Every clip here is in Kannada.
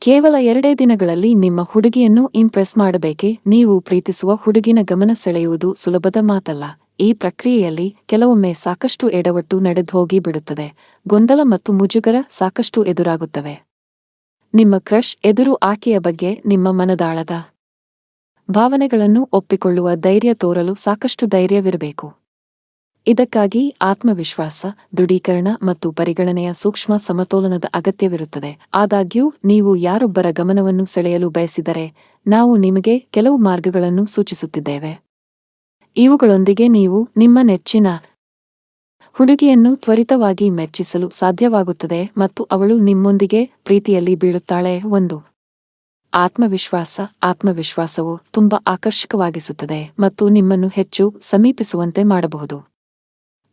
ಕೇವಲ 2 ದಿನಗಳಲ್ಲಿ ನಿಮ್ಮ ಹುಡುಗಿಯನ್ನು ಇಂಪ್ರೆಸ್ ಮಾಡಬೇಕೆ? ನೀವು ಪ್ರೀತಿಸುವ ಹುಡುಗಿನ ಗಮನ ಸೆಳೆಯುವುದು ಸುಲಭದ ಮಾತಲ್ಲ. ಈ ಪ್ರಕ್ರಿಯೆಯಲ್ಲಿ ಕೆಲವೊಮ್ಮೆ ಸಾಕಷ್ಟು ಎಡವಟ್ಟು ನಡೆದೋಗಿ ಬಿಡುತ್ತದೆ. ಗೊಂದಲ ಮತ್ತು ಮುಜುಗರ ಸಾಕಷ್ಟು ಎದುರಾಗುತ್ತವೆ. ನಿಮ್ಮ ಕ್ರಶ್ ಎದುರು ಆಕೆಯ ಬಗ್ಗೆ ನಿಮ್ಮ ಮನದಾಳದ ಭಾವನೆಗಳನ್ನು ಒಪ್ಪಿಕೊಳ್ಳುವ ಧೈರ್ಯ ತೋರಲು ಸಾಕಷ್ಟು ಧೈರ್ಯವಿರಬೇಕು. ಇದಕ್ಕಾಗಿ ಆತ್ಮವಿಶ್ವಾಸ, ದೃಢೀಕರಣ ಮತ್ತು ಪರಿಗಣನೆಯ ಸೂಕ್ಷ್ಮ ಸಮತೋಲನದ ಅಗತ್ಯವಿರುತ್ತದೆ. ಆದಾಗ್ಯೂ ನೀವು ಯಾರೊಬ್ಬರ ಗಮನವನ್ನು ಸೆಳೆಯಲು ಬಯಸಿದರೆ, ನಾವು ನಿಮಗೆ ಕೆಲವು ಮಾರ್ಗಗಳನ್ನು ಸೂಚಿಸುತ್ತಿದ್ದೇವೆ. ಇವುಗಳೊಂದಿಗೆ ನೀವು ನಿಮ್ಮ ನೆಚ್ಚಿನ ಹುಡುಗಿಯನ್ನು ತ್ವರಿತವಾಗಿ ಮೆಚ್ಚಿಸಲು ಸಾಧ್ಯವಾಗುತ್ತದೆ ಮತ್ತು ಅವಳು ನಿಮ್ಮೊಂದಿಗೆ ಪ್ರೀತಿಯಲ್ಲಿ ಬೀಳುತ್ತಾಳೆ. 1. ಆತ್ಮವಿಶ್ವಾಸವು ತುಂಬಾ ಆಕರ್ಷಕವಾಗಿಸುತ್ತದೆ ಮತ್ತು ನಿಮ್ಮನ್ನು ಹೆಚ್ಚು ಸಮೀಪಿಸುವಂತೆ ಮಾಡಬಹುದು.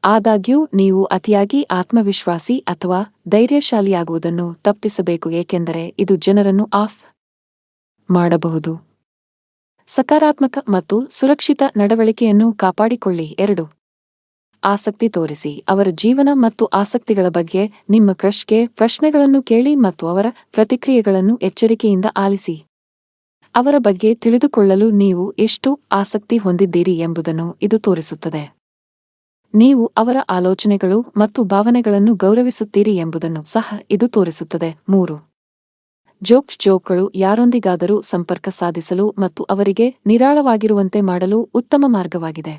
ಆದಾಗ್ಯೂ ನೀವು ಅತಿಯಾಗಿ ಆತ್ಮವಿಶ್ವಾಸಿ ಅಥವಾ ಧೈರ್ಯಶಾಲಿಯಾಗುವುದನ್ನು ತಪ್ಪಿಸಬೇಕು, ಏಕೆಂದರೆ ಇದು ಜನರನ್ನು ಆಫ್ ಮಾಡಬಹುದು. ಸಕಾರಾತ್ಮಕ ಮತ್ತು ಸುರಕ್ಷಿತ ನಡವಳಿಕೆಯನ್ನು ಕಾಪಾಡಿಕೊಳ್ಳಿ. 2. ಆಸಕ್ತಿ ತೋರಿಸಿ. ಅವರ ಜೀವನ ಮತ್ತು ಆಸಕ್ತಿಗಳ ಬಗ್ಗೆ ನಿಮ್ಮ ಕ್ರಶ್ಗೆ ಪ್ರಶ್ನೆಗಳನ್ನು ಕೇಳಿ ಮತ್ತು ಅವರ ಪ್ರತಿಕ್ರಿಯೆಗಳನ್ನು ಎಚ್ಚರಿಕೆಯಿಂದ ಆಲಿಸಿ. ಅವರ ಬಗ್ಗೆ ತಿಳಿದುಕೊಳ್ಳಲು ನೀವು ಎಷ್ಟು ಆಸಕ್ತಿ ಹೊಂದಿದ್ದೀರಿ ಎಂಬುದನ್ನು ಇದು ತೋರಿಸುತ್ತದೆ. ನೀವು ಅವರ ಆಲೋಚನೆಗಳು ಮತ್ತು ಭಾವನೆಗಳನ್ನು ಗೌರವಿಸುತ್ತೀರಿ ಎಂಬುದನ್ನು ಸಹ ಇದು ತೋರಿಸುತ್ತದೆ. 3. ಜೋಕ್ಗಳು ಯಾರೊಂದಿಗಾದರೂ ಸಂಪರ್ಕ ಸಾಧಿಸಲು ಮತ್ತು ಅವರಿಗೆ ನಿರಾಳವಾಗಿರುವಂತೆ ಮಾಡಲು ಉತ್ತಮ ಮಾರ್ಗವಾಗಿದೆ.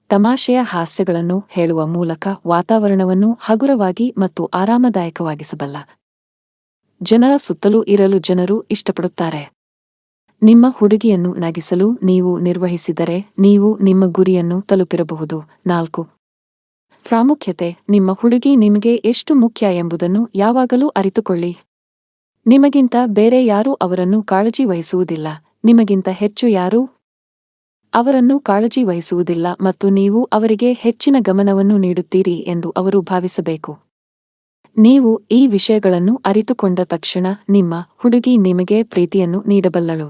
ತಮಾಷೆಯ ಹಾಸ್ಯಗಳನ್ನು ಹೇಳುವ ಮೂಲಕ ವಾತಾವರಣವನ್ನು ಹಗುರವಾಗಿ ಮತ್ತು ಆರಾಮದಾಯಕವಾಗಿಸಬಲ್ಲ ಜನರ ಸುತ್ತಲೂ ಇರಲು ಜನರು ಇಷ್ಟಪಡುತ್ತಾರೆ. ನಿಮ್ಮ ಹುಡುಗಿಯನ್ನು ನಗಿಸಲು ನೀವು ನಿರ್ವಹಿಸಿದರೆ ನೀವು ನಿಮ್ಮ ಗುರಿಯನ್ನು ತಲುಪಿರಬಹುದು. 4. ಪ್ರಾಮುಖ್ಯತೆ. ನಿಮ್ಮ ಹುಡುಗಿ ನಿಮಗೆ ಎಷ್ಟು ಮುಖ್ಯ ಎಂಬುದನ್ನು ಯಾವಾಗಲೂ ಅರಿತುಕೊಳ್ಳಿ. ನಿಮಗಿಂತ ಬೇರೆ ಯಾರೂ ಅವರನ್ನು ಕಾಳಜಿ ವಹಿಸುವುದಿಲ್ಲ. ನಿಮಗಿಂತ ಹೆಚ್ಚು ಯಾರೂ ಅವರನ್ನು ಕಾಳಜಿ ವಹಿಸುವುದಿಲ್ಲ ಮತ್ತು ನೀವು ಅವರಿಗೆ ಹೆಚ್ಚಿನ ಗಮನವನ್ನು ನೀಡುತ್ತೀರಿ ಎಂದು ಅವರು ಭಾವಿಸಬೇಕು. ನೀವು ಈ ವಿಷಯಗಳನ್ನು ಅರಿತುಕೊಂಡ ತಕ್ಷಣ ನಿಮ್ಮ ಹುಡುಗಿ ನಿಮಗೆ ಪ್ರೀತಿಯನ್ನು ನೀಡಬಲ್ಲಳು.